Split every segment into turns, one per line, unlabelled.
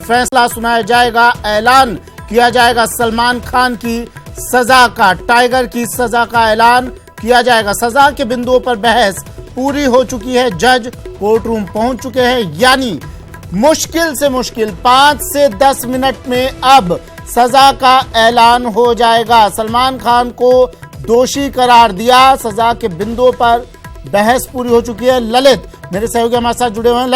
फैसला सुनाया जाएगा, ऐलान किया जाएगा सलमान खान की सजा का, टाइगर की सजा का ऐलान किया जाएगा। सजा के बिंदुओं पर बहस पूरी हो चुकी है, जज कोर्ट रूम पहुंच चुके हैं, यानी मुश्किल से मुश्किल 5 से 10 मिनट में अब सजा का ऐलान हो जाएगा। सलमान खान को दोषी करार दिया, सजा के बिंदुओं पर बहस पूरी हो चुकी है। ललित मेरे सहयोगी हमारे साथ जुड़े हुए हैं।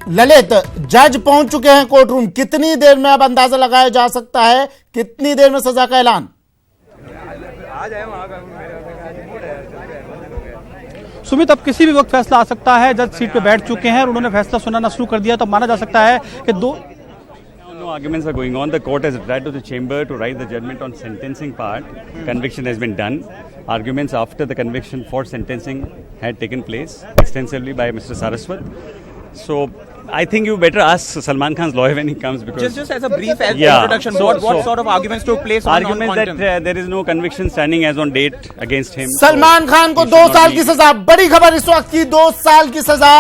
ललित, जज पहुंच चुके हैं कोर्ट रूम, कितनी देर में अब अंदाजा लगाया जा सकता है कितनी देर में सजा का ऐलान?
सुमित, अब किसी भी वक्त फैसला आ सकता है। जज सीट पे बैठ चुके हैं और उन्होंने फैसला सुनाना शुरू कर दिया, तो माना जा सकता है कि
No arguments are going on. The court has replied to the chamber to write the judgment on sentencing part. Conviction has been done. Arguments after the conviction for sentencing had taken place extensively by Mr. Saraswat. So I think you better ask Salman Khan's lawyer when he comes, because
just as a brief introduction, what sort of arguments took place?
Arguments that there is no conviction standing as on date against him.
Salman Khan को 2 साल की सजा, बड़ी खबर इस वक्त की, 2 साल की सजा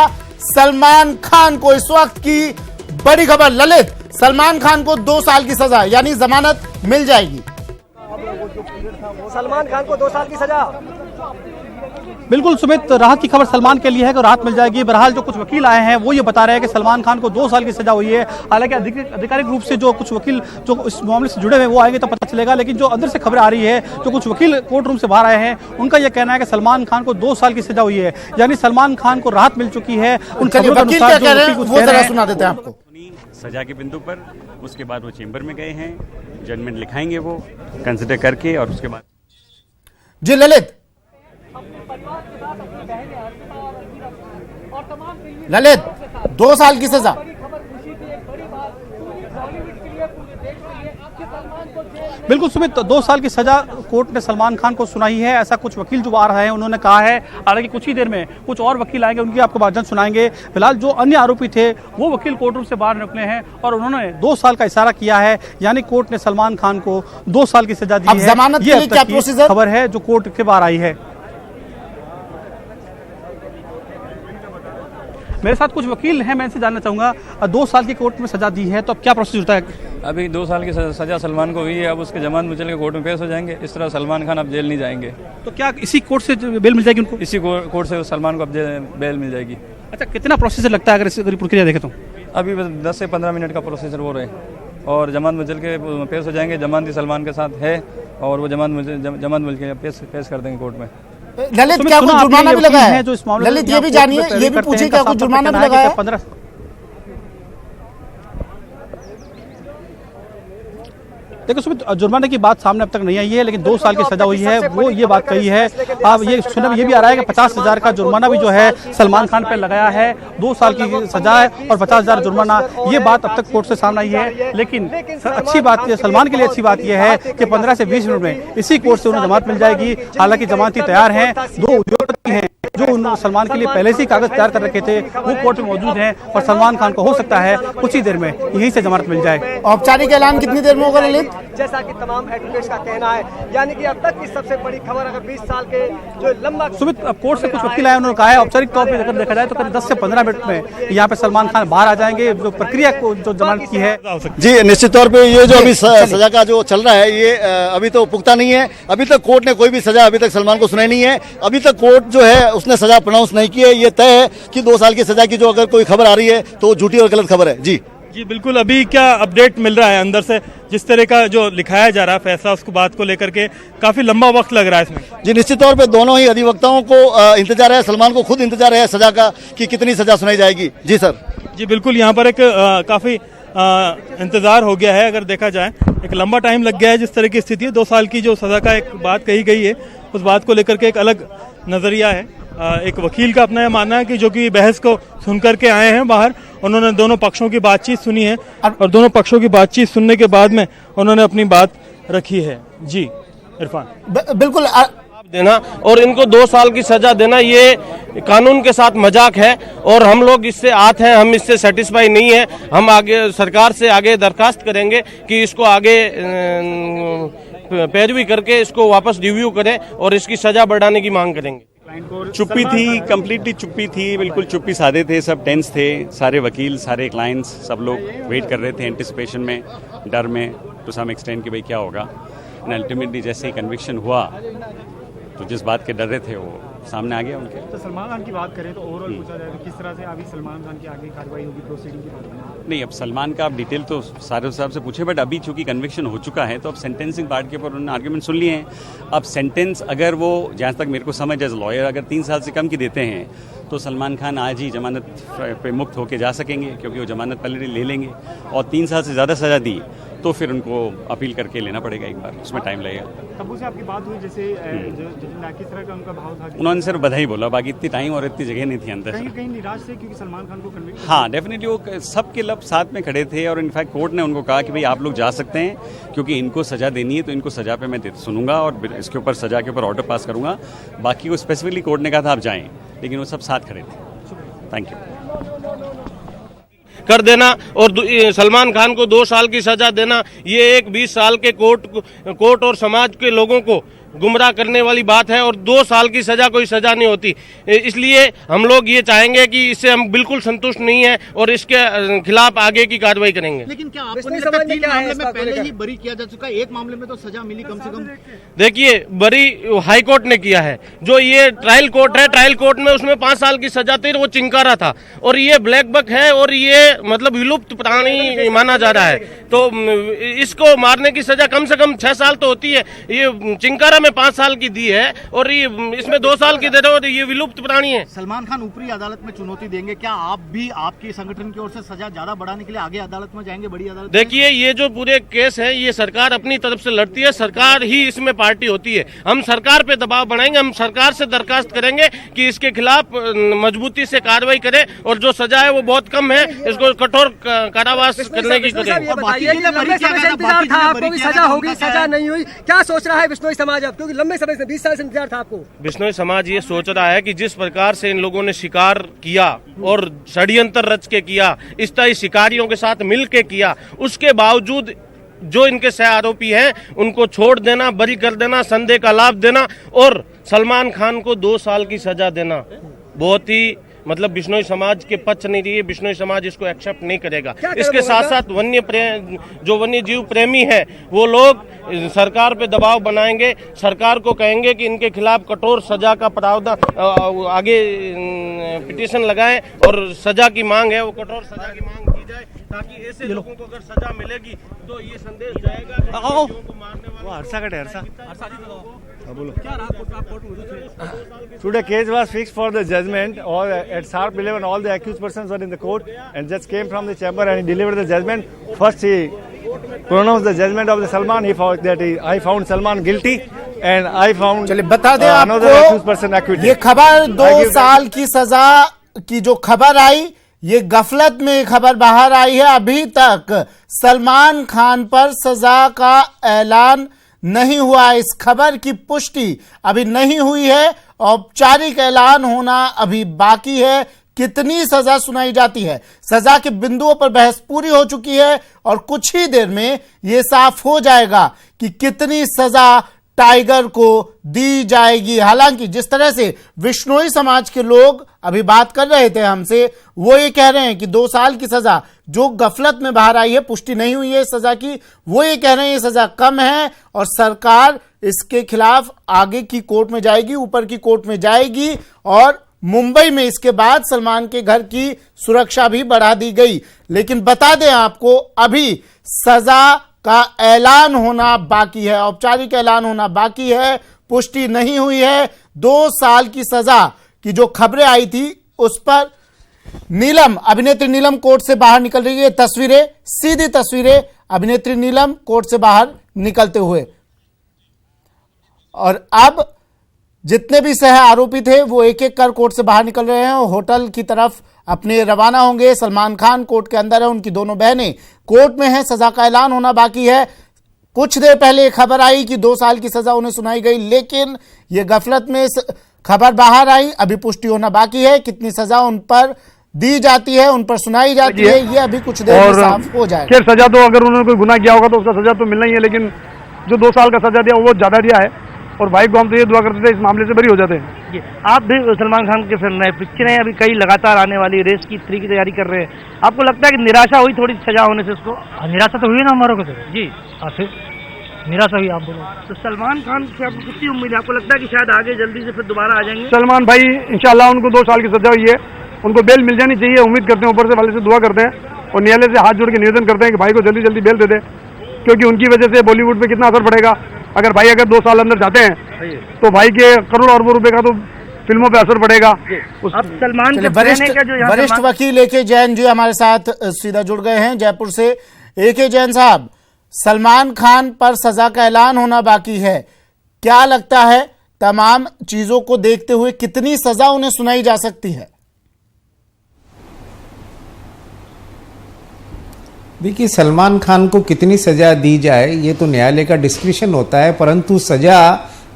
सलमान खान को, इस वक्त की बड़ी खबर। ललित, सलमान खान को 2 साल की सजा, यानी जमानत मिल जाएगी।
सलमान खान को 2 साल की सजा।
बिल्कुल सुमित, राहत की खबर सलमान के लिए है कि राहत मिल जाएगी। बहरहाल जो कुछ वकील आए हैं वो ये बता रहे हैं कि सलमान खान को 2 साल की सजा हुई है। हालांकि आधिकारिक रूप से जो कुछ वकील जो इस मामले से जुड़े हुए वो आएंगे तो पता चलेगा, लेकिन जो अंदर से खबर आ रही है, जो कुछ वकील कोर्ट रूम से बाहर आए हैं, उनका यह कहना है कि सलमान खान को 2 साल की सजा हुई है, यानी सलमान खान को राहत मिल चुकी है। उन खबरों के अनुसार जो वकील कुछ कह रहे हैं,
सुना देते हैं आपको।
सजा के बिंदु पर, उसके बाद वो चेंबर में गए हैं, जजमेंट लिखाएंगे वो कंसिडर करके, और उसके बाद
जी ललित, ललित 2 साल की सजा।
बिल्कुल सुमित, 2 साल की सजा कोर्ट ने सलमान खान को सुनाई है, ऐसा कुछ वकील जो आ रहे हैं उन्होंने कहा है। हालांकि कुछ ही देर में कुछ और वकील आएंगे, उनकी आपको बात सुनाएंगे। फिलहाल जो अन्य आरोपी थे वो वकील कोर्ट रूम से बाहर निकले हैं और उन्होंने 2 साल का इशारा किया है, यानी कोर्ट ने सलमान खान को 2 साल की सजा दी है।
जमानत के लिए क्या प्रोसीजर?
खबर है जो कोर्ट के बाहर आई है। मेरे साथ कुछ वकील हैं, मैं इनसे जानना चाहूंगा, 2 साल की कोर्ट में सजा दी है तो अब क्या प्रोसेस होता है?
अभी 2 साल की सजा सलमान को हुई है, अब उसके जमानत में चल के कोर्ट में पेश हो जाएंगे। इस तरह सलमान खान अब जेल नहीं जाएंगे।
तो क्या इसी कोर्ट से बेल मिल जाएगी उनको?
इसी कोर्ट से सलमान को अब बेल मिल जाएगी।
अच्छा, कितना प्रोसीजर लगता है अगर प्रक्रिया देखें तो?
अभी बस 10 से 15 मिनट का प्रोसीजर हो रहे और जमानत में चल के पेश हो जाएंगे। जमानती सलमान के साथ है और वो जमानत मिल के पेश कर देंगे कोर्ट में।
ललित, क्या कुछ जुर्माना भी लगा है? ललित, ये भी जानिए, ये भी पूछिए, क्या कुछ जुर्माना भी लगा है?
15 देखो सुमित, जुर्माने की बात सामने अब तक नहीं आई है, लेकिन 2 साल की सजा हुई है, वो ये बात कही है। अब ये सुनने में ये भी आ रहा है कि 50,000 का जुर्माना भी जो है सलमान खान पर लगाया है। 2 साल की सजा है और 50,000 जुर्माना, ये बात अब तक कोर्ट से सामने आई है। लेकिन अच्छी बात यह, सलमान के लिए अच्छी बात यह है कि 15 से 20 मिनट में इसी कोर्ट से उन्हें जमानत मिल जाएगी। हालांकि जमानती तैयार हैं, 2 उद्योगपति हैं जो सलमान के लिए पहले से ही कागज तैयार कर रखे थे, वो कोर्ट में मौजूद हैं और सलमान खान को हो सकता है कुछ ही देर में यहीं से जमानत मिल जाए।
औपचारिक ऐलान कितनी देर में होगा ललित?
जैसा कि तमाम एडवोकेट्स का कहना है, यानी कि अब तक की सबसे बड़ी खबर, अगर 20 साल के जो लंबा
सुमित, अब कोर्ट से कुछ वकील आए, उन्होंने कहा है औपचारिक तौर पर अगर देखा जाए तो करीब 10 से 15 मिनट में यहाँ पे सलमान खान बाहर आ जाएंगे। जो प्रक्रिया को जो जमानत की है,
जी निश्चित तौर पे ये जो अभी सजा का जो चल रहा है ये अभी तो पुख्ता नहीं है। अभी तक कोर्ट ने कोई भी सजा अभी तक सलमान को सुनाई नहीं है। अभी तक कोर्ट जो है उसने सजा प्रोनाउंस नहीं की है। ये तय है कि 2 साल की सजा की जो अगर कोई खबर आ रही है तो झूठी और गलत खबर है। जी
बिल्कुल, अभी क्या अपडेट मिल रहा है अंदर से, जिस तरह का जो लिखाया जा रहा है फैसला, उसको बात को लेकर के काफी लंबा वक्त लग रहा है इसमें?
जी निश्चित तौर पे दोनों ही अधिवक्ताओं को इंतजार है, सलमान को खुद इंतजार है सजा का कि कितनी सजा सुनाई जाएगी। जी सर।
जी बिल्कुल, यहाँ पर एक काफी इंतजार हो गया है। अगर देखा जाए एक लंबा टाइम लग गया है, जिस तरह की स्थिति है। 2 साल की जो सजा का एक बात कही गई है, उस बात को लेकर के एक अलग नजरिया है। एक वकील का अपना यह मानना है कि जो कि बहस को सुन करके आए हैं बाहर, उन्होंने दोनों पक्षों की बातचीत सुनी है और दोनों पक्षों की बातचीत सुनने के बाद में उन्होंने अपनी बात रखी है। जी इरफान,
बिल्कुल
देना और इनको 2 साल की सजा देना ये कानून के साथ मजाक है और हम लोग इससे आत हैं, हम इससे सेटिस्फाई नहीं है। हम आगे सरकार से आगे दरखास्त करेंगे कि इसको आगे पैरवी करके इसको वापस रिव्यू करें और इसकी सजा बढ़ाने की मांग करेंगे।
चुप्पी थी, कंप्लीटली चुप्पी थी, बिल्कुल चुप्पी साधे थे, सब टेंस थे, सारे वकील, सारे क्लाइंट्स, सब लोग वेट कर रहे थे एंटिसिपेशन में, डर में टू सम एक्सटेंड कि भाई क्या होगा। एंड अल्टीमेटली जैसे ही कन्विक्शन हुआ तो जिस बात के डर रहे थे वो सामने आ गया उनके।
तो सलमान खान की बात करें तो ओवरऑल पूछा जाए तो किस तरह से अभी सलमान खान की आगे कार्रवाई होगी, प्रोसीडिंग की बात करें?
नहीं, अब सलमान का आप डिटेल तो सारे साहब से पूछे, बट अभी चूंकि कन्विक्शन हो चुका है तो अब सेंटेंसिंग पार्ट के ऊपर उन्होंने आर्ग्यूमेंट सुन लिए हैं। अब सेंटेंस अगर वो, जहाँ तक मेरे को समझ एज लॉयर, अगर 3 साल से कम की देते हैं तो सलमान खान आज ही जमानत पे मुक्त होकर जा सकेंगे, क्योंकि वो जमानत पहले ले लेंगे। और 3 साल से ज़्यादा सज़ा दी तो फिर उनको अपील करके लेना पड़ेगा एक बार, उसमें टाइम लगेगा।
तब्बू से आपकी बात हुई, जैसे किस तरह का उनका भाव था?
उन्होंने सिर्फ बधाई बोला, बाकी इतनी टाइम और इतनी जगह नहीं थी अंदर।
कहीं निराश थे क्योंकि सलमान खान को कन्विक्ट?
हाँ, डेफिनेटली वो सबके लब साथ में खड़े थे और इनफैक्ट कोर्ट ने उनको कहा कि भाई आप लोग जा सकते हैं, क्योंकि इनको सज़ा देनी है तो इनको सज़ा पे मैं सुनूंगा और इसके ऊपर सज़ा के ऊपर ऑर्डर पास करूंगा। बाकी को स्पेसिफिकली कोर्ट ने कहा था आप जाएँ, लेकिन वो सब साथ खड़े थे। Thank you.
कर देना और सलमान खान को 2 साल की सजा देना, ये एक 20 साल के कोर्ट और समाज के लोगों को गुमराह करने वाली बात है। और 2 साल की सजा कोई सजा नहीं होती, इसलिए हम लोग ये चाहेंगे कि इससे हम बिल्कुल संतुष्ट नहीं है और इसके खिलाफ आगे की कार्रवाई करेंगे।
लेकिन क्या आपको नहीं लगता 3 मामले में पहले ही बरी किया जा चुका है, एक मामले में तो सजा मिली कम से कम?
देखिए, बरी हाई कोर्ट ने किया है, जो ये ट्रायल कोर्ट है, ट्रायल कोर्ट में उसमें 5 साल की सजा थी, वो चिंकारा था, और ये ब्लैक बक है और ये मतलब विलुप्त प्राणी माना जा रहा है, तो इसको मारने की सजा कम से कम 6 साल तो होती है। ये चिंकारा में 5 साल की दी है और ये इसमें 2 साल की दे रहे हो, तो ये विलुप्त प्राणी है।
सलमान खान ऊपरी अदालत में चुनौती देंगे, क्या आप भी आपके संगठन की ओर से सजा ज्यादा बढ़ाने के लिए आगे अदालत में जाएंगे, बड़ी अदालत?
देखिए, ये जो पूरे केस है ये सरकार अपनी तरफ से लड़ती है, सरकार ही इसमें पार्टी होती है। हम सरकार पे दबाव बनाएंगे, हम सरकार से दरखास्त करेंगे कि इसके खिलाफ मजबूती से कार्रवाई करे और जो सजा है वो बहुत कम है, इसको कठोर कारावास करने की करें।
सजा होगी, सजा नहीं हुई, क्या सोच रहा है बिश्नोई समाज अब? क्योंकि लंबे समय से 20 साल से इंतजार था आपको।
बिश्नोई समाज ये सोच रहा है कि जिस प्रकार से इन लोगों ने शिकार किया और षड्यंत्र रच के किया, इस तरह शिकारियों के साथ मिल के किया, उसके बावजूद जो इनके सह आरोपी हैं उनको छोड़ देना, बरी कर देना, संदेह का लाभ देना और सलमान खान को 2 साल की सजा देना बहुत ही मतलब बिश्नोई समाज के पक्ष नहीं रही है। बिश्नोई समाज इसको एक्सेप्ट नहीं करेगा। इसके साथ साथ जो वन्य जीव प्रेमी है वो लोग सरकार पे दबाव बनाएंगे, सरकार को कहेंगे कि इनके खिलाफ कठोर सजा का प्रावधान, आगे पिटीशन लगाएं और सजा की मांग है वो कठोर सजा की मांग की जाए, ताकि ऐसे लोगों को अगर सजा मिलेगी तो ये संदेश जाएगा कि को मारने वाले
Today case was fixed for the judgment, or at sharp 11 all the accused persons were in the court and judge came from the chamber and he delivered the judgment. First he pronounced the judgment of the Salman. He found that I found Salman guilty and I found
चलिए बता दें
another accused person
आपको,
acquitted.
ये खबर 2 साल की सजा की जो खबर आई, ये गफलत में खबर बाहर आई है। अभी तक सलमान खान पर सजा का ऐलान नहीं हुआ, इस खबर की पुष्टि अभी नहीं हुई है, औपचारिक ऐलान होना अभी बाकी है। कितनी सजा सुनाई जाती है, सजा के बिंदुओं पर बहस पूरी हो चुकी है और कुछ ही देर में यह साफ हो जाएगा कि कितनी सजा टाइगर को दी जाएगी। हालांकि जिस तरह से बिश्नोई समाज के लोग अभी बात कर रहे थे हमसे, वो ये कह रहे हैं कि 2 साल की सजा जो गफलत में बाहर आई है, पुष्टि नहीं हुई है सजा की, वो ये कह रहे हैं ये सजा कम है और सरकार इसके खिलाफ आगे की कोर्ट में जाएगी, ऊपर की कोर्ट में जाएगी और मुंबई में इसके बाद सलमान के घर की सुरक्षा भी बढ़ा दी गई। लेकिन बता दें आपको, अभी सजा का ऐलान होना बाकी है, औपचारिक ऐलान होना बाकी है, पुष्टि नहीं हुई है। 2 साल की सजा की जो खबरें आई थी उस पर नीलम, अभिनेत्री नीलम कोर्ट से बाहर निकल रही है। तस्वीरें, सीधी तस्वीरें अभिनेत्री नीलम कोर्ट से बाहर निकलते हुए, और अब जितने भी सह आरोपी थे वो एक एक कर कोर्ट से बाहर निकल रहे हैं और होटल की तरफ अपने रवाना होंगे। सलमान खान कोर्ट के अंदर है, उनकी दोनों बहनें कोर्ट में हैं, सजा का ऐलान होना बाकी है। कुछ देर पहले खबर आई कि 2 साल की सजा उन्हें सुनाई गई, लेकिन ये गफलत में खबर बाहर आई, अभी पुष्टि होना बाकी है। कितनी सजा उन पर दी जाती है, उन पर सुनाई जाती है, ये अभी कुछ देर में साफ हो जाएगा।
सजा तो अगर उन्होंने कोई गुनाह किया होगा तो उसका सजा तो मिलना ही है, लेकिन जो 2 साल का सजा दिया वो ज्यादा दिया है। और भाई को हम तो ये दुआ करते थे इस मामले से बरी हो जाते हैं।
आप भी सलमान खान के फिल्म में पिक्चरें अभी कई लगातार आने वाली रेस की 3 की तैयारी कर रहे हैं, आपको लगता है कि निराशा हुई थोड़ी सजा होने से उसको?
निराशा तो हुई ना हमारों को जी,
फिर
निराशा हुई आप बोलो।
तो सलमान खान से आपको कितनी उम्मीद है? आपको लगता है कि शायद आगे जल्दी से फिर दोबारा आ जाएंगे?
सलमान भाई इंशाल्लाह उनको 2 साल की सजा हुई है, उनको बेल मिल जानी चाहिए, उम्मीद करते हैं, ऊपर से वाले से दुआ करते हैं और न्यायालय से हाथ जोड़ के निवेदन करते हैं कि भाई को जल्दी जल्दी बेल दे दे, क्योंकि उनकी वजह से बॉलीवुड पे कितना असर पड़ेगा। अगर भाई 2 साल अंदर जाते हैं तो भाई के करोड़ों अरबों रुपए का तो फिल्मों पे असर पड़ेगा।
अब सलमान के
वरिष्ठ वकील ए.के. जैन जी हमारे साथ सीधा जुड़ गए हैं जयपुर से। ए.के. जैन साहब, सलमान खान पर सजा का ऐलान होना बाकी है, क्या लगता है तमाम चीजों को देखते हुए कितनी सजा उन्हें सुनाई जा सकती है?
देखिए, सलमान खान को कितनी सजा दी जाए ये तो न्यायालय का डिस्क्रिप्शन होता है, परंतु सजा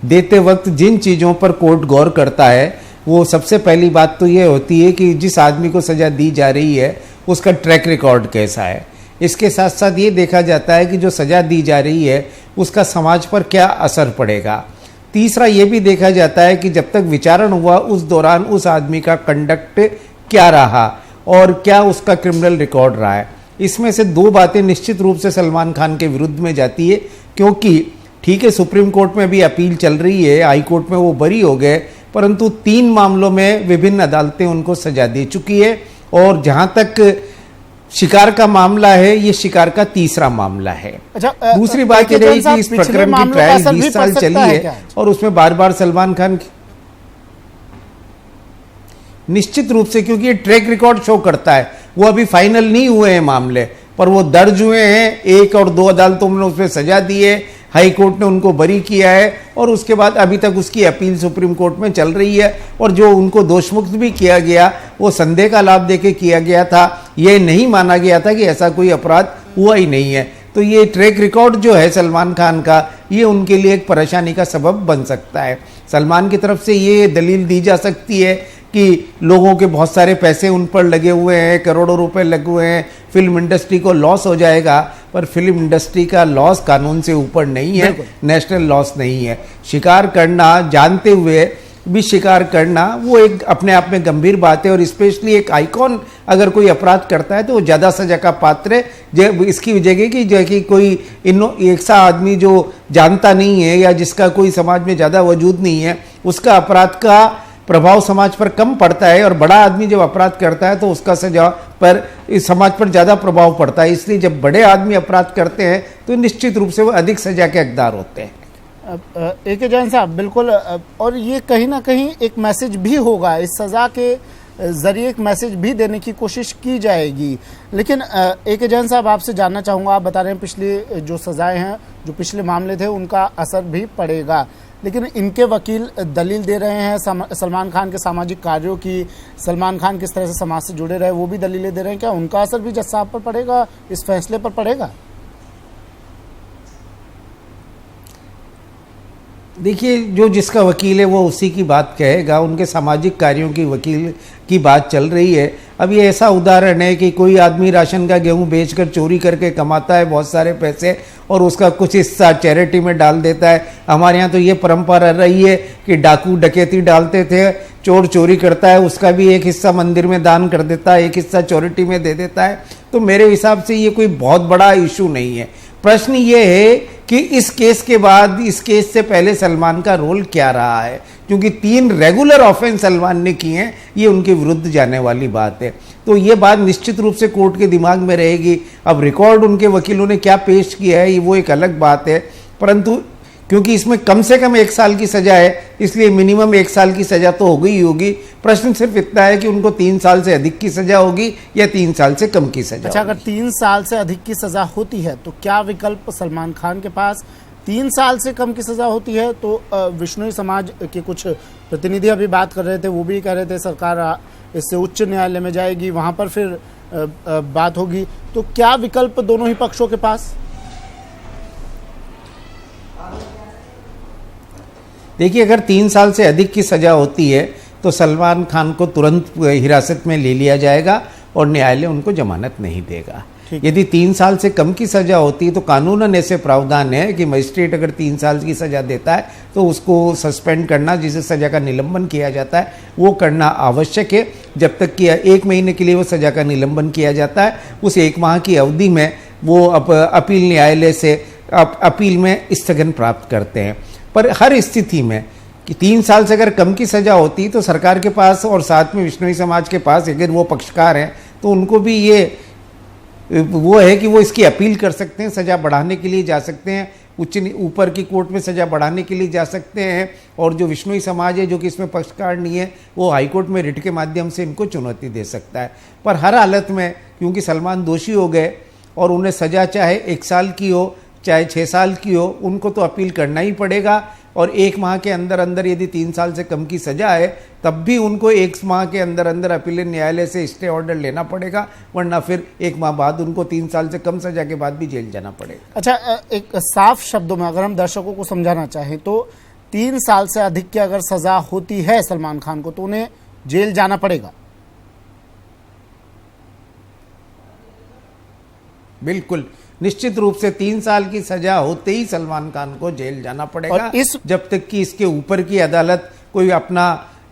देते वक्त जिन चीज़ों पर कोर्ट गौर करता है वो सबसे पहली बात तो ये होती है कि जिस आदमी को सजा दी जा रही है उसका ट्रैक रिकॉर्ड कैसा है। इसके साथ साथ ये देखा जाता है कि जो सजा दी जा रही है उसका समाज पर क्या असर पड़ेगा। तीसरा ये भी देखा जाता है कि जब तक विचारण हुआ उस दौरान उस आदमी का कंडक्ट क्या रहा और क्या उसका क्रिमिनल रिकॉर्ड रहा है। इसमें से 2 बातें निश्चित रूप से सलमान खान के विरुद्ध में जाती है, क्योंकि ठीक है सुप्रीम कोर्ट में भी अपील चल रही है, हाई कोर्ट में वो बरी हो गए, परंतु 3 मामलों में विभिन्न अदालतें उनको सजा दे चुकी है और जहां तक शिकार का मामला है ये शिकार का तीसरा मामला है। दूसरी बात यह रही कि इस प्रकरण की ट्रायल 20 साल चली है और उसमें बार बार सलमान खान निश्चित रूप से, क्योंकि ये ट्रैक रिकॉर्ड शो करता है, वो अभी फाइनल नहीं हुए हैं मामले पर वो दर्ज हुए हैं, 1 और 2 अदालतों में उसमें सजा दी है, हाई कोर्ट ने उनको बरी किया है और उसके बाद अभी तक उसकी अपील सुप्रीम कोर्ट में चल रही है और जो उनको दोषमुक्त भी किया गया वो संदेह का लाभ देके किया गया था, ये नहीं माना गया था कि ऐसा कोई अपराध हुआ ही नहीं है। तो ये ट्रैक रिकॉर्ड जो है सलमान खान का ये उनके लिए एक परेशानी का सबब बन सकता है। सलमान की तरफ से ये दलील दी जा सकती है कि लोगों के बहुत सारे पैसे उन पर लगे हुए हैं, करोड़ों रुपए लगे हुए हैं, फिल्म इंडस्ट्री को लॉस हो जाएगा, पर फिल्म इंडस्ट्री का लॉस कानून से ऊपर नहीं है, नेशनल लॉस नहीं है। शिकार करना, जानते हुए भी शिकार करना, वो एक अपने आप में गंभीर बात है और स्पेशली एक आइकॉन अगर कोई अपराध करता है तो वो ज़्यादा सजा का पात्र है। इसकी वजह की जो कि कोई एक सा आदमी जो जानता नहीं है या जिसका कोई समाज में ज़्यादा वजूद नहीं है उसका अपराध का प्रभाव समाज पर कम पड़ता है और बड़ा आदमी जब अपराध करता है तो उसका सजा पर समाज पर ज़्यादा प्रभाव पड़ता है। इसलिए जब बड़े आदमी अपराध करते हैं तो निश्चित रूप से वो अधिक सजा के हकदार होते हैं।
ए.के. जैन साहब, बिल्कुल, और ये कहीं ना कहीं एक मैसेज भी होगा, इस सज़ा के ज़रिए एक मैसेज भी देने की कोशिश की जाएगी। लेकिन ए.के. जैन साहब, आपसे जानना चाहूँगा, आप बता रहे हैं पिछली जो सज़ाएं हैं, जो पिछले मामले थे उनका असर भी पड़ेगा, लेकिन इनके वकील दलील दे रहे हैं सलमान खान के सामाजिक कार्यों की, सलमान खान किस तरह से समाज से जुड़े रहे वो भी दलीलें दे रहे हैं, क्या उनका असर भी जज साहब पर पड़ेगा, इस फैसले पर पड़ेगा?
देखिए, जो जिसका वकील है वो उसी की बात कहेगा, उनके सामाजिक कार्यों की वकील की बात चल रही है। अब ये ऐसा उदाहरण है कि कोई आदमी राशन का गेहूं बेचकर चोरी करके कमाता है बहुत सारे पैसे और उसका कुछ हिस्सा चैरिटी में डाल देता है। हमारे यहाँ तो ये परंपरा रही है कि डाकू डकैती डालते थे, चोर चोरी करता है उसका भी एक हिस्सा मंदिर में दान कर देता है, एक हिस्सा चैरिटी में दे देता है। तो मेरे हिसाब से ये कोई बहुत बड़ा इशू नहीं है। प्रश्न ये है कि इस केस के बाद, इस केस से पहले सलमान का रोल क्या रहा है, क्योंकि 3 रेगुलर ऑफेंस सलमान ने किए हैं, ये उनके विरुद्ध जाने वाली बात है। तो ये बात निश्चित रूप से कोर्ट के दिमाग में रहेगी। अब रिकॉर्ड उनके वकीलों ने क्या पेश किया है ये वो एक अलग बात है, परंतु क्योंकि इसमें कम से कम 1 साल की सजा है इसलिए मिनिमम 1 साल की सजा तो होगी ही होगी। प्रश्न सिर्फ इतना है कि उनको 3 साल से अधिक की सजा होगी या 3 साल से कम की सजा।
अच्छा, अगर 3 साल से अधिक की सजा होती है तो क्या विकल्प सलमान खान के पास? 3 साल से कम की सजा होती है तो विश्नोई समाज के कुछ प्रतिनिधि अभी बात कर रहे थे, वो भी कह रहे थे सरकार इससे उच्च न्यायालय में जाएगी, वहां पर फिर बात होगी। तो क्या विकल्प दोनों ही पक्षों के पास?
देखिए, अगर 3 साल से अधिक की सजा होती है तो सलमान खान को तुरंत हिरासत में ले लिया जाएगा और न्यायालय उनको जमानत नहीं देगा। यदि 3 साल से कम की सजा होती है तो कानूनन ऐसे प्रावधान है कि मजिस्ट्रेट अगर 3 साल की सजा देता है तो उसको सस्पेंड करना, जिसे सजा का निलंबन किया जाता है, वो करना आवश्यक है। जब तक कि 1 महीने के लिए वो सजा का निलंबन किया जाता है, उस 1 माह की अवधि में वो अपील न्यायालय से अपील में स्थगन प्राप्त करते हैं। पर हर स्थिति में कि 3 साल से अगर कम की सजा होती तो सरकार के पास और साथ में विश्नोई समाज के पास, अगर वो पक्षकार हैं तो उनको भी ये वो है कि वो इसकी अपील कर सकते हैं, सजा बढ़ाने के लिए जा सकते हैं, ऊपर की कोर्ट में सजा बढ़ाने के लिए जा सकते हैं। और जो विश्नोई समाज है जो कि इसमें पक्षकार नहीं है, वो हाईकोर्ट में रिट के माध्यम से इनको चुनौती दे सकता है। पर हर हालत में क्योंकि सलमान दोषी हो गए और उन्हें सजा चाहे 1 साल की हो चाहे 6 साल की हो, उनको तो अपील करना ही पड़ेगा। और 1 माह के अंदर अंदर यदि 3 साल से कम की सजा है तब भी उनको 1 माह के अंदर अंदर अपील न्यायालय से स्टे ऑर्डर लेना पड़ेगा, वरना फिर 1 माह बाद उनको 3 साल से कम सजा के बाद भी जेल जाना पड़ेगा।
अच्छा, एक साफ शब्दों में अगर हम दर्शकों को समझाना चाहें तो 3 साल से अधिक की अगर सजा होती है सलमान खान को तो उन्हें जेल जाना पड़ेगा।
बिल्कुल, निश्चित रूप से 3 साल की सजा होते ही सलमान खान को जेल जाना पड़ेगा। जब तक कि इसके ऊपर की अदालत कोई अपना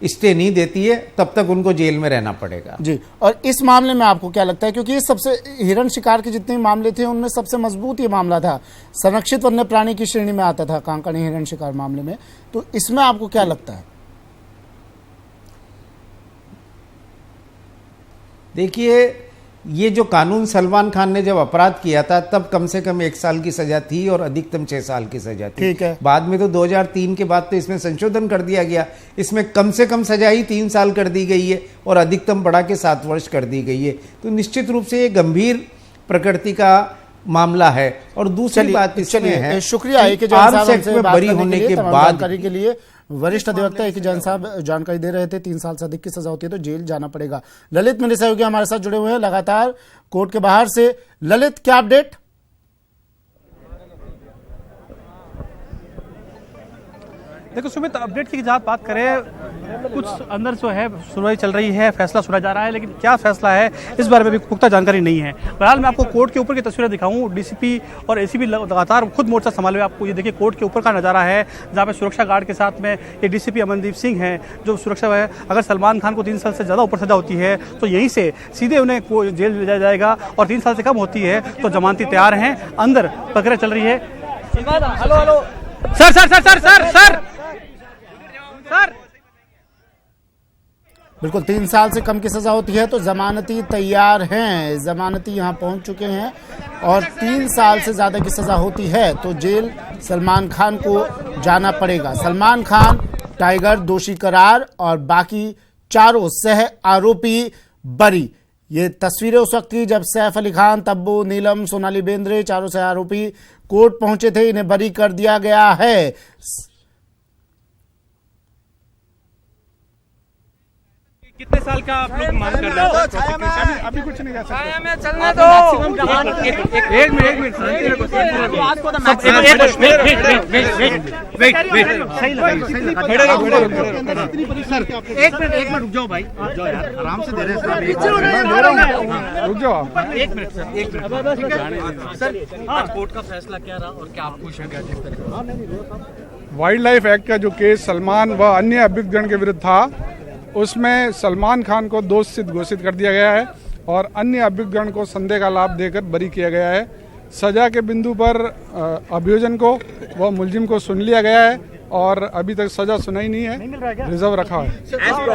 स्टे नहीं देती है तब तक उनको जेल में रहना पड़ेगा।
जी, और इस मामले में आपको क्या लगता है, क्योंकि ये सबसे हिरण शिकार के जितने मामले थे उनमें सबसे मजबूत ये मामला था, संरक्षित वन्य प्राणी की श्रेणी में आता था कांकणी हिरण शिकार मामले में, तो इसमें आपको क्या लगता है?
देखिए, ये जो कानून सलमान खान ने जब अपराध किया था तब कम से कम 1 साल की सजा थी और अधिकतम 6 साल की सजा थी।
ठीक है।
बाद में तो 2003 के बाद तो इसमें संशोधन कर दिया गया, इसमें कम से कम सजा ही 3 साल कर दी गई है और अधिकतम बढ़ा के 7 वर्ष कर दी गई है। तो निश्चित रूप से ये गंभीर प्रकृति का मामला है। और दूसरी बात इसमें है,
शुक्रिया
आर्म्स एक्ट में बरी होने के बाद
जानकारी के लिए वरिष्ठ अधिवक्ता ए के जैन साहब जानकारी दे रहे थे। 3 साल से अधिक की सजा होती है तो जेल जाना पड़ेगा। ललित मेरे सहयोगी हमारे साथ जुड़े हुए हैं लगातार कोर्ट के बाहर से। ललित, क्या अपडेट?
देखो सुमित, अपडेट की जहाँ बात करें, कुछ अंदर जो है सुनवाई चल रही है, फैसला सुना जा रहा है, लेकिन क्या फैसला है इस बारे में भी पुख्ता जानकारी नहीं है। बहरहाल मैं आपको कोर्ट के ऊपर की तस्वीरें दिखाऊं, डीसीपी और एसीपी लगातार खुद मोर्चा संभाले हुए। आपको ये देखिए कोर्ट के ऊपर का नज़ारा है जहाँ पे सुरक्षा गार्ड के साथ में ये डीसीपी अमनदीप सिंह हैं जो सुरक्षा है। अगर सलमान खान को 3 साल से ज़्यादा ऊपर सजा होती है तो यहीं से सीधे उन्हें जेल ले जाया जाएगा, और 3 साल से कम होती है तो जमानती तैयार हैं। अंदर प्रक्रिया चल रही है।
Hello hello
sir sir sir sir sir sir sir
बिल्कुल, 3 साल से कम की सजा होती है तो जमानती तैयार हैं, जमानती यहां पहुंच चुके हैं, और 3 साल से ज्यादा की सजा होती है तो जेल सलमान खान को जाना पड़ेगा। सलमान खान टाइगर दोषी करार और बाकी चारों सह आरोपी बरी। ये तस्वीरें उस वक्त की जब सैफ अली खान, तब्बू, नीलम, सोनाली बेंद्रे चारों सह आरोपी कोर्ट पहुंचे थे, इन्हें बरी कर दिया गया है।
कितने साल का आप लोग मांग कर रहे हैं?
अभी कुछ नहीं कर सकते।
मैं चलने दो। एक मिनट रुक जाओ भाई, जाओ यार, आराम से दे रहे हैं।
रुक जाओ,
एक मिनट सर, आज कोर्ट का फैसला क्या रहा और क्या आप खुश हैं? किस तरह
वाइल्ड लाइफ एक्ट का जो केस सलमान व अन्य अभियुक्तगण के विरुद्ध था उसमें सलमान खान को दोषी घोषित कर दिया गया है और अन्य अभियुक्तगण को संदेह का लाभ देकर बरी किया गया है। सजा के बिंदु पर अभियोजन को व मुलजिम को सुन लिया गया है और अभी तक सजा सुनाई नहीं है, रिजर्व रखा है।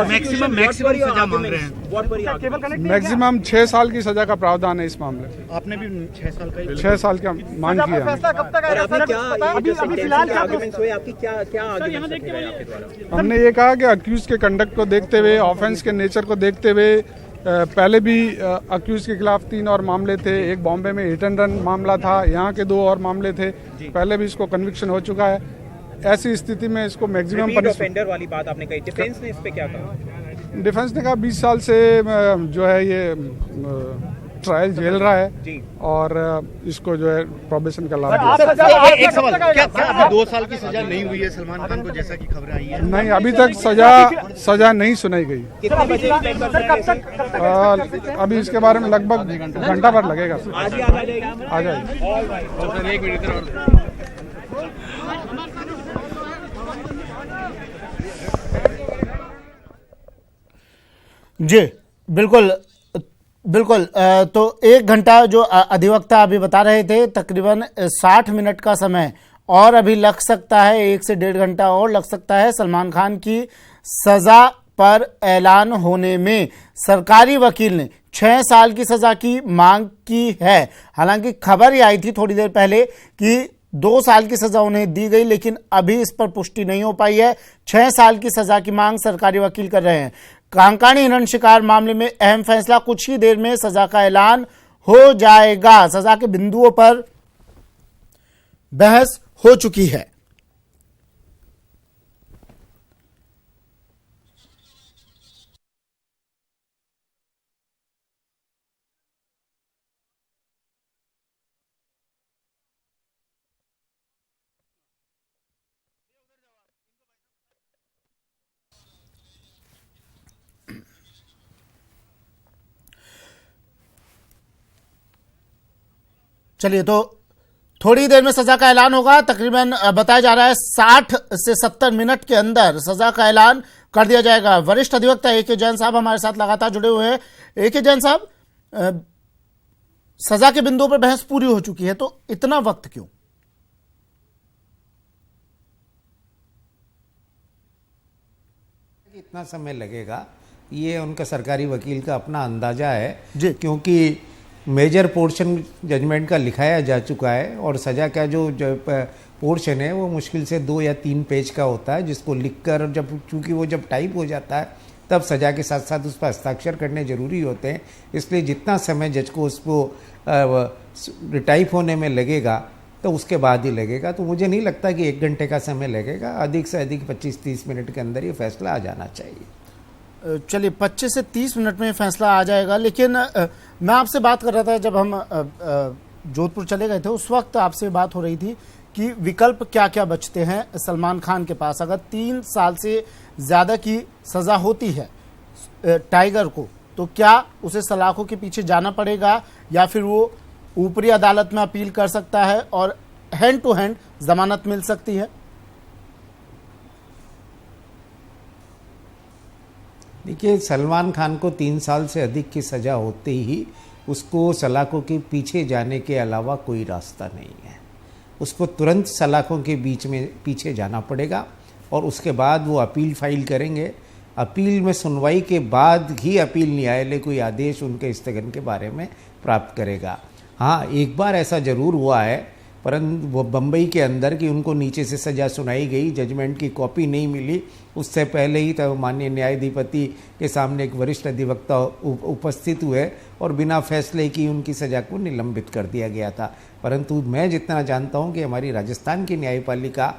मैक्सिमम सजा मांग रहे हैं।
मैक्सिमम 6 साल की सजा का प्रावधान है इस मामले में।
आपने भी 6 साल का
6 साल का मांग किया है। हमने ये कहा कि अक्यूज के कंडक्ट को देखते हुए, ऑफेंस के नेचर को देखते हुए, पहले भी अक्यूज के खिलाफ 3 और मामले थे। एक बॉम्बे में हिट एंड रन मामला था, यहाँ के 2 और मामले थे, पहले भी इसको कन्विक्शन हो चुका है। ऐसी स्थिति में इसको मैक्सिमम
ऑफेंडर वाली बात आपने कही, डिफेंस ने इस पे क्या कहा?
डिफेंस ने कहा 20 साल से जो है ये
ट्रायल झेल रहा है और इसको जो है प्रोबेशन का लाभ दिया।
एक सवाल, क्या अभी 2 साल की सजा नहीं हुई है सलमान खान को, जैसा कि खबरें आई है?
नहीं, अभी तक सजा नहीं सुनाई गई। अभी इसके बारे में लगभग घंटा भर लगेगा। आ जाएगी।
जी बिल्कुल बिल्कुल। तो 1 घंटा जो अधिवक्ता अभी बता रहे थे, तकरीबन 60 मिनट का समय और अभी लग सकता है, 1 से 1.5 घंटा और लग सकता है सलमान खान की सजा पर ऐलान होने में। सरकारी वकील ने 6 साल की सजा की मांग की है। हालांकि खबर ही आई थी थोड़ी देर पहले कि 2 साल की सजा उन्हें दी गई, लेकिन अभी इस पर पुष्टि नहीं हो पाई है। 6 साल की सजा की मांग सरकारी वकील कर रहे हैं। कांकाणी हिरण शिकार मामले में अहम फैसला, कुछ ही देर में सजा का ऐलान हो जाएगा। सजा के बिंदुओं पर बहस हो चुकी है। चलिए, तो थोड़ी देर में सजा का ऐलान होगा। तकरीबन बताया जा रहा है 60 से 70 मिनट के अंदर सजा का ऐलान कर दिया जाएगा। वरिष्ठ अधिवक्ता ए के जैन साहब हमारे साथ लगातार जुड़े हुए हैं। ए के जैन साहब, सजा के बिंदुओं पर बहस पूरी हो चुकी है, तो इतना वक्त क्यों?
इतना समय लगेगा, ये उनका सरकारी वकील का अपना अंदाजा है जी, क्योंकि मेजर पोर्शन जजमेंट का लिखाया जा चुका है और सज़ा का जो पोर्शन है वो मुश्किल से 2 या 3 पेज का होता है, जिसको लिखकर जब चूँकि वो जब टाइप हो जाता है तब सज़ा के साथ साथ उस पर हस्ताक्षर करने ज़रूरी होते हैं। इसलिए जितना समय जज को उसको टाइप होने में लगेगा तो उसके बाद ही लगेगा। तो मुझे नहीं लगता कि 1 घंटे का समय लगेगा, अधिक से अधिक 25-30 मिनट के अंदर ये फैसला आ जाना चाहिए।
चलिए, 25 से 30 मिनट में फैसला आ जाएगा। लेकिन मैं आपसे बात कर रहा था, जब हम जोधपुर चले गए थे उस वक्त आपसे बात हो रही थी कि विकल्प क्या क्या बचते हैं सलमान खान के पास। अगर 3 साल से ज़्यादा की सज़ा होती है टाइगर को, तो क्या उसे सलाखों के पीछे जाना पड़ेगा या फिर वो ऊपरी अदालत में अपील कर सकता है और हैंड टू हैंड जमानत मिल सकती है?
देखिए, सलमान खान को 3 साल से अधिक की सज़ा होते ही उसको सलाखों के पीछे जाने के अलावा कोई रास्ता नहीं है। उसको तुरंत सलाखों के पीछे जाना पड़ेगा और उसके बाद वो अपील फाइल करेंगे। अपील में सुनवाई के बाद ही अपील न्यायालय कोई आदेश उनके स्थगन के बारे में प्राप्त करेगा। हाँ, एक बार ऐसा ज़रूर हुआ है, परंतु वो बम्बई के अंदर कि उनको नीचे से सज़ा सुनाई गई, जजमेंट की कॉपी नहीं मिली, उससे पहले ही तब माननीय न्यायाधिपति के सामने एक वरिष्ठ अधिवक्ता उपस्थित हुए और बिना फैसले की उनकी सज़ा को निलंबित कर दिया गया था। परंतु मैं जितना जानता हूं कि हमारी राजस्थान की न्यायपालिका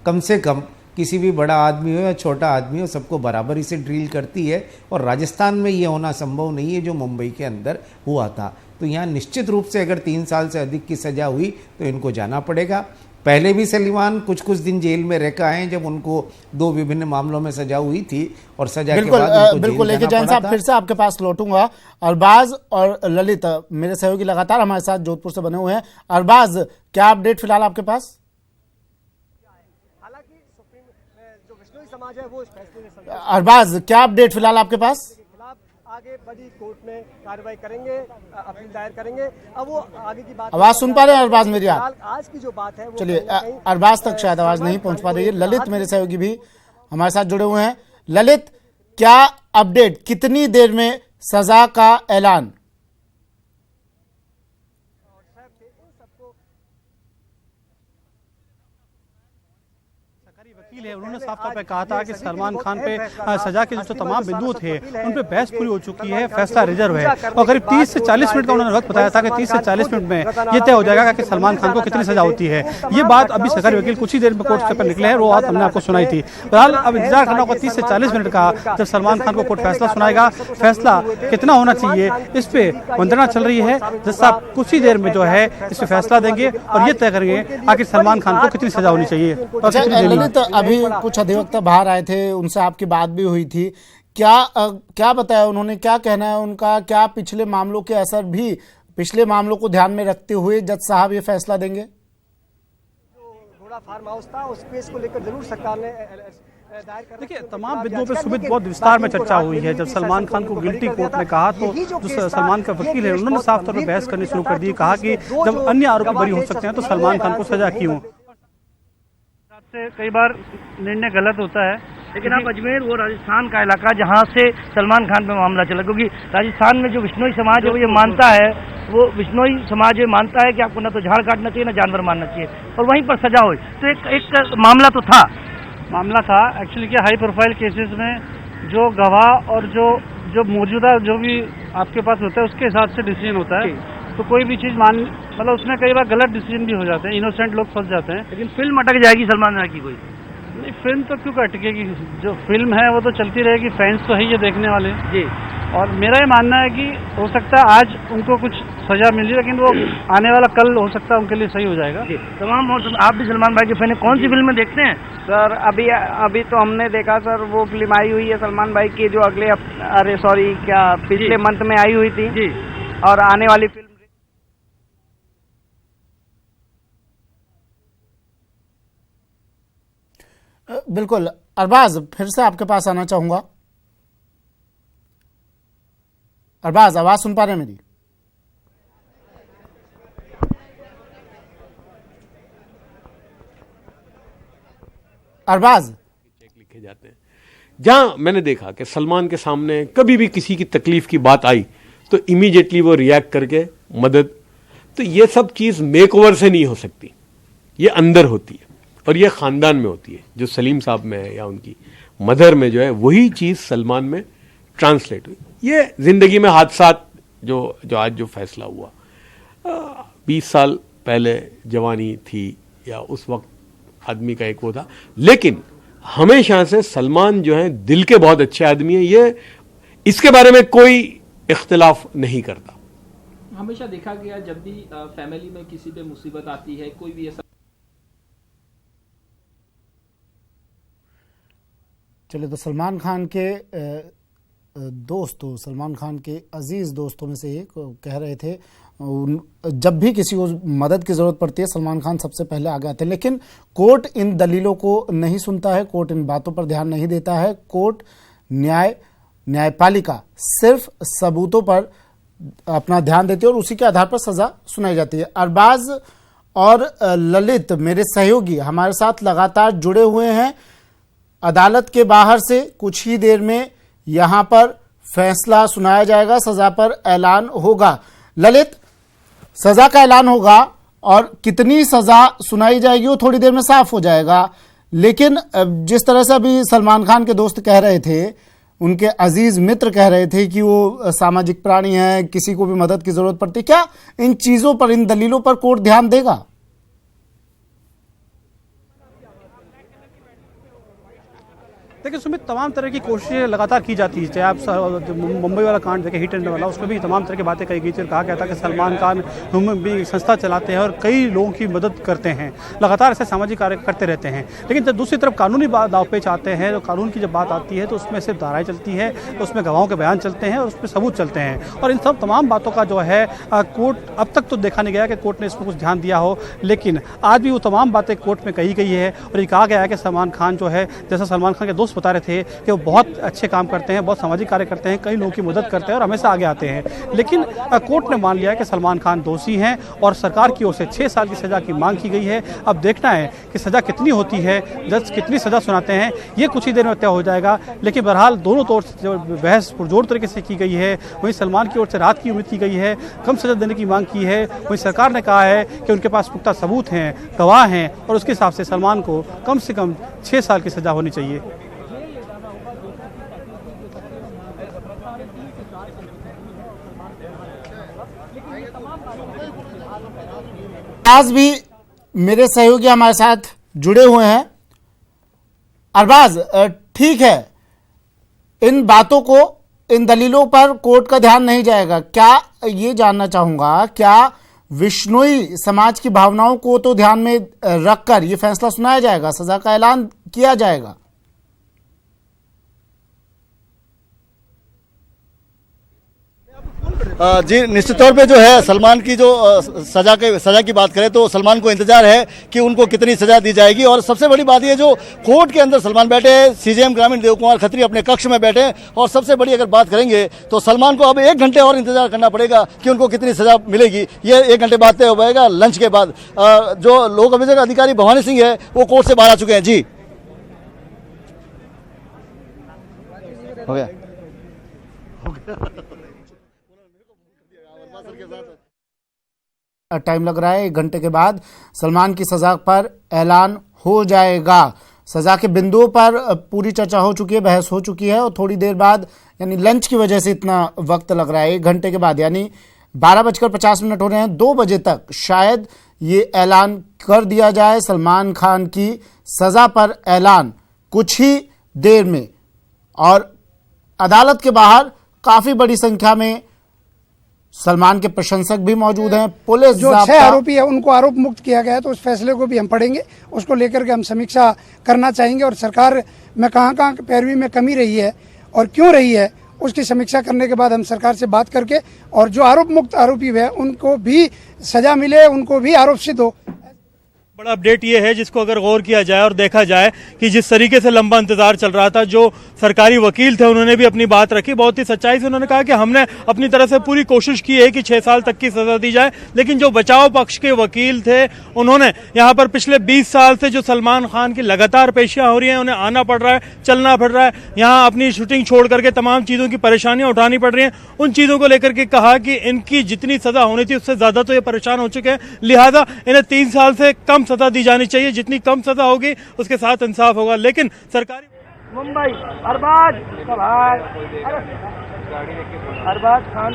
कम से कम किसी भी बड़ा आदमी हो या छोटा आदमी हो, सबको बराबरी से ड्रिल करती है और राजस्थान में ये होना संभव नहीं है जो मुंबई के अंदर हुआ था। तो यहाँ निश्चित रूप से अगर 3 साल से अधिक की सज़ा हुई तो इनको जाना पड़ेगा। पहले भी सलमान कुछ दिन जेल में रह आए जब उनको 2 विभिन्न मामलों में सजा हुई थी और सजा के बाद
बिल्कुल। लेकिन जैन साहब, फिर से आपके पास लौटूंगा। अरबाज और ललित मेरे सहयोगी लगातार हमारे साथ जोधपुर से बने हुए हैं। अरबाज, क्या अपडेट फिलहाल आपके पास?
हालांकि जो बिश्नोई समाज है वो इस फैसले में
अरबाज, क्या अपडेट फिलहाल आपके पास?
आगे बड़ी कोर्ट में कार्रवाई करेंगे, अपील दायर करेंगे। अब वो आगे की बात,
आवाज सुन पा रहे हैं अरबाज मेरी?
आज की जो बात है वो
चलिए, अरबाज तक शायद आवाज नहीं पहुंच पा रही है। ललित मेरे सहयोगी भी हमारे साथ जुड़े हुए हैं। ललित, क्या अपडेट, कितनी देर में सजा का ऐलान?
वकील है उन्होंने साफ तौर पे कहा था कि सलमान खान पे सजा के जो तमाम बिंदु थे उन पे बहस पूरी हो चुकी है, फैसला रिजर्व है और करीब 30 से 40 मिनट का उन्होंने वक्त बताया था कि 30 से 40 मिनट में ये तय हो जाएगा कि सलमान खान को कितनी सजा होती है। ये बात अभी सरकारी वकील कुछ ही देर में कोर्ट से पर निकले हैं, वो बात हमने आपको सुनाई थी। फिलहाल अब इंतजार करना होगा 30 से 40 मिनट का, जब सलमान खान को कोर्ट फैसला सुनाएगा। फैसला कितना होना चाहिए इस पे मंत्रणा चल रही है। जज साहब कुछ ही देर में जो है इस पे फैसला देंगे और ये तय करेंगे आखिर सलमान खान को कितनी सजा होनी चाहिए।
ललित, अभी कुछ अधिवक्ता बाहर आए थे, उनसे आपकी बात भी हुई थी, क्या बताया उन्होंने, क्या कहना है उनका? क्या पिछले मामलों के असर भी, पिछले मामलों को ध्यान में रखते हुए जज साहब ये फैसला देंगे?
घोड़ा फार्म हाउस था, उस केस को लेकर जरूर सरकार ने
देखिए तमाम बिंदुओं पर सुमित बहुत विस्तार में चर्चा हुई है। जब सलमान खान को गिल्टी कोर्ट ने कहा तो जो सलमान का वकील है उन्होंने साफ तौर पर बहस करनी शुरू कर दी, कहा कि जब अन्य आरोपी बरी हो सकते हैं तो सलमान खान को सजा क्यों?
कई बार निर्णय गलत होता है, लेकिन आप अजमेर वो राजस्थान का इलाका जहाँ से सलमान खान पे मामला चला, क्योंकि राजस्थान में जो विश्नोई समाज है वो ये मानता है, वो विश्नोई समाज ये मानता है कि आपको ना तो झाड़ काटना चाहिए ना जानवर मारना चाहिए और वहीं पर सजा हो। तो एक मामला तो था, एक्चुअली क्या हाई प्रोफाइल केसेस में जो गवाह और जो मौजूदा जो भी आपके पास होता है उसके हिसाब से डिसीजन होता है। तो कोई भी चीज मतलब उसमें कई बार गलत डिसीजन भी हो जाते हैं, इनोसेंट लोग फंस जाते हैं। लेकिन फिल्म अटक जाएगी सलमान खान की? कोई नहीं, फिल्म तो क्यों अटकेगी? जो फिल्म है वो तो चलती रहेगी, फैंस तो है ये देखने वाले जी। और मेरा ये मानना है कि हो सकता है आज उनको कुछ सजा मिली, लेकिन वो आने वाला कल हो सकता है उनके लिए सही हो जाएगा। तमाम आप भी सलमान भाई के फैन हैं, कौन सी फिल्में देखते हैं
सर? अभी तो हमने देखा सर, वो फिल्म आई हुई है सलमान भाई की जो पिछले मंथ में आई हुई थी जी, और आने वाली फिल्म
बिल्कुल। अरबाज, फिर से आपके पास आना चाहूंगा। अरबाज, आवाज सुन पा रहे हैं मेरी? अरबाज,
चेक लिखे जाते हैं। जहां मैंने देखा कि सलमान के सामने कभी भी किसी की तकलीफ की बात आई तो इमीडिएटली वो रिएक्ट करके मदद, तो ये सब चीज मेकओवर से नहीं हो सकती, ये अंदर होती है और ये खानदान में होती है। जो सलीम साहब में है या उनकी मदर में जो है वही चीज सलमान में ट्रांसलेट हुई। ये जिंदगी में हादसात जो आज जो फैसला हुआ, 20 साल पहले जवानी थी या उस वक्त आदमी का एक वो था, लेकिन हमेशा से सलमान जो है दिल के बहुत अच्छे आदमी है, ये इसके बारे में कोई इख्तिलाफ नहीं करता।
हमेशा देखा गया जब भी फैमिली में किसी पे मुसीबत आती है, कोई भी ऐसा।
चलिए, तो सलमान खान के दोस्तों, सलमान खान के अजीज दोस्तों में से एक कह रहे थे जब भी किसी को मदद की जरूरत पड़ती है सलमान खान सबसे पहले आगे आते हैं। लेकिन कोर्ट इन दलीलों को नहीं सुनता है, कोर्ट इन बातों पर ध्यान नहीं देता है। कोर्ट न्यायपालिका सिर्फ सबूतों पर अपना ध्यान देती है और उसी के आधार पर सजा सुनाई जाती है। अरबाज और ललित मेरे सहयोगी हमारे साथ लगातार जुड़े हुए हैं अदालत के बाहर से। कुछ ही देर में यहां पर फैसला सुनाया जाएगा, सजा पर ऐलान होगा। ललित, सजा का ऐलान होगा और कितनी सजा सुनाई जाएगी वो थोड़ी देर में साफ हो जाएगा। लेकिन जिस तरह से अभी सलमान खान के दोस्त कह रहे थे, उनके अजीज मित्र कह रहे थे कि वो सामाजिक प्राणी है, किसी को भी मदद की जरूरत पड़ती, क्या इन चीजों पर, इन दलीलों पर कोर्ट ध्यान देगा?
देखिए सुमित, तमाम तरह की कोशिशें लगातार की जाती है। चाहे आप मुंबई वाला कांड देखें, हिट एंड वाला, उसमें भी तमाम तरह की बातें कही गई थी। कहा गया था कि सलमान खान भी संस्था चलाते हैं और कई लोगों की मदद करते हैं, लगातार ऐसे सामाजिक कार्य करते रहते हैं। लेकिन जब दूसरी तरफ कानूनी दाव पेच आते हैं, तो कानून की जब बात आती है तो उसमें सिर्फ धाराएं चलती है, उसमें गवाहों के बयान चलते हैं और उसमें सबूत चलते हैं। और इन सब तमाम बातों का जो है कोर्ट अब तक तो देखा नहीं गया कि कोर्ट ने इसमें कुछ ध्यान दिया हो, लेकिन आज भी वो तमाम बातें कोर्ट में कही गई है और ये कहा गया है कि सलमान खान जो है, जैसा सलमान खान के दोस्त दोस्त बता रहे थे कि वो बहुत अच्छे काम करते हैं, बहुत सामाजिक कार्य करते हैं, कई लोगों की मदद करते हैं और हमेशा आगे आते हैं। लेकिन कोर्ट ने मान लिया कि सलमान खान दोषी हैं और सरकार की ओर से 6 साल की सज़ा की मांग की गई है। अब देखना है कि सज़ा कितनी होती है, जज कितनी सज़ा सुनाते हैं, ये कुछ ही देर में तय हो जाएगा। लेकिन बहरहाल दोनों तौर से जो बहस पुरजोर तरीके से की गई है, वहीं सलमान की ओर से राहत की उम्मीद की गई है, कम सज़ा देने की मांग की है। वहीं सरकार ने कहा है कि उनके पास पुख्ता सबूत हैं, गवाह हैं और उसके हिसाब से सलमान को कम से कम 6 साल की सज़ा होनी चाहिए।
आज भी मेरे सहयोगी हमारे साथ जुड़े हुए हैं। अरबाज, ठीक है, इन बातों को, इन दलीलों पर कोर्ट का ध्यान नहीं जाएगा, क्या ये जानना चाहूंगा, क्या विश्नोई समाज की भावनाओं को तो ध्यान में रखकर ये फैसला सुनाया जाएगा, सजा का ऐलान किया जाएगा?
जी, निश्चित तौर पे जो है सलमान की जो सजा की बात करें तो सलमान को इंतजार है कि उनको कितनी सजा दी जाएगी। और सबसे बड़ी बात ये, जो कोर्ट के अंदर सलमान बैठे हैं, सीजेएम ग्रामीण देव कुमार खत्री अपने कक्ष में बैठे हैं। और सबसे बड़ी अगर बात करेंगे तो सलमान को अब 1 घंटे और इंतजार करना पड़ेगा कि उनको कितनी सजा मिलेगी। ये 1 घंटे बाद तय हो पाएगा लंच के बाद। जो लोक अभियोग अधिकारी भवानी सिंह है वो कोर्ट से बाहर आ चुके हैं। जी, हो गया।
टाइम लग रहा है, 1 घंटे के बाद सलमान की सजा पर ऐलान हो जाएगा। सजा के बिंदुओं पर पूरी चर्चा हो चुकी है, बहस हो चुकी है और थोड़ी देर बाद, यानी लंच की वजह से इतना वक्त लग रहा है, 1 घंटे के बाद, यानी 12:50 हो रहे हैं, 2 बजे तक शायद ये ऐलान कर दिया जाए। सलमान खान की सजा पर ऐलान कुछ ही देर में। और अदालत के बाहर काफी बड़ी संख्या में सलमान के प्रशंसक भी मौजूद हैं। पुलिस
जो 6 आरोपी है उनको आरोप मुक्त किया गया है, तो उस फैसले को भी हम पढ़ेंगे, उसको लेकर के हम समीक्षा करना चाहेंगे और सरकार में कहां पैरवी में कमी रही है और क्यों रही है, उसकी समीक्षा करने के बाद हम सरकार से बात करके, और जो आरोप मुक्त आरोपी है उनको भी सजा मिले, उनको भी आरोप सिद्ध हो।
बड़ा अपडेट ये है जिसको अगर गौर किया जाए और देखा जाए कि जिस तरीके से लंबा इंतजार चल रहा था, जो सरकारी वकील थे उन्होंने भी अपनी बात रखी, बहुत ही सच्चाई से उन्होंने कहा कि हमने अपनी तरह से पूरी कोशिश की है कि 6 साल तक की सजा दी जाए। लेकिन जो बचाव पक्ष के वकील थे उन्होंने यहाँ पर पिछले 20 साल से जो सलमान खान की लगातार पेशियां हो रही हैं, उन्हें आना पड़ रहा है, चलना पड़ रहा है, यहाँ अपनी शूटिंग छोड़ करके तमाम चीज़ों की परेशानियां उठानी पड़ रही हैं, उन चीज़ों को लेकर के कहा कि इनकी जितनी सजा होनी थी उससे ज़्यादा तो ये परेशान हो चुके हैं, लिहाजा इन्हें 3 साल से कम सजा दी जानी चाहिए। जितनी कम सजा होगी उसके साथ इंसाफ होगा। लेकिन सरकारी
मुंबई अरबाज खान,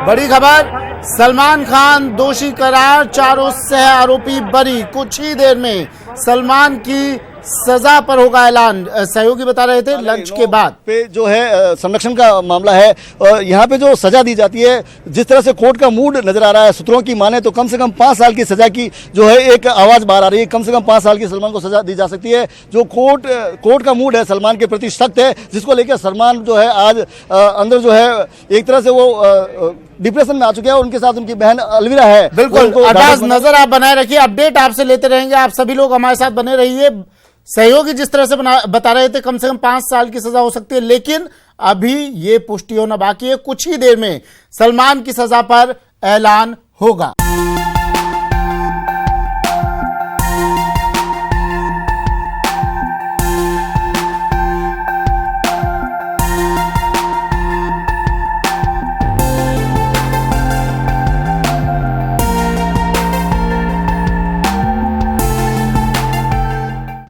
बड़ी खबर, सलमान खान दोषी करार, चारों सह आरोपी बरी। कुछ ही देर में सलमान की सजा पर होगा ऐलान, सहयोगी बता रहे थे लंच के बाद।
पे जो है संरक्षण का मामला है, यहाँ पे जो सजा दी जाती है, जिस तरह से कोर्ट का मूड नजर आ रहा है, सूत्रों की माने तो कम से कम 5 साल की सजा की जो है एक आवाज बाहर आ रही है। कम से कम 5 साल की सलमान को सजा दी जा सकती है। जो कोर्ट का मूड है सलमान के प्रति सख्त है, जिसको लेकर सलमान जो है आज अंदर जो है एक तरह से वो डिप्रेशन में आ चुके हैं। उनके साथ उनकी बहन अलविरा है।
बिल्कुल अरबाज, नजर आप बनाए रखिए, अपडेट आपसे लेते रहेंगे। आप सभी लोग हमारे साथ बने रहिए। सहयोगी जिस तरह से बता रहे थे कम से कम 5 साल की सजा हो सकती है, लेकिन अभी ये पुष्टि होना बाकी है। कुछ ही देर में सलमान की सजा पर ऐलान होगा।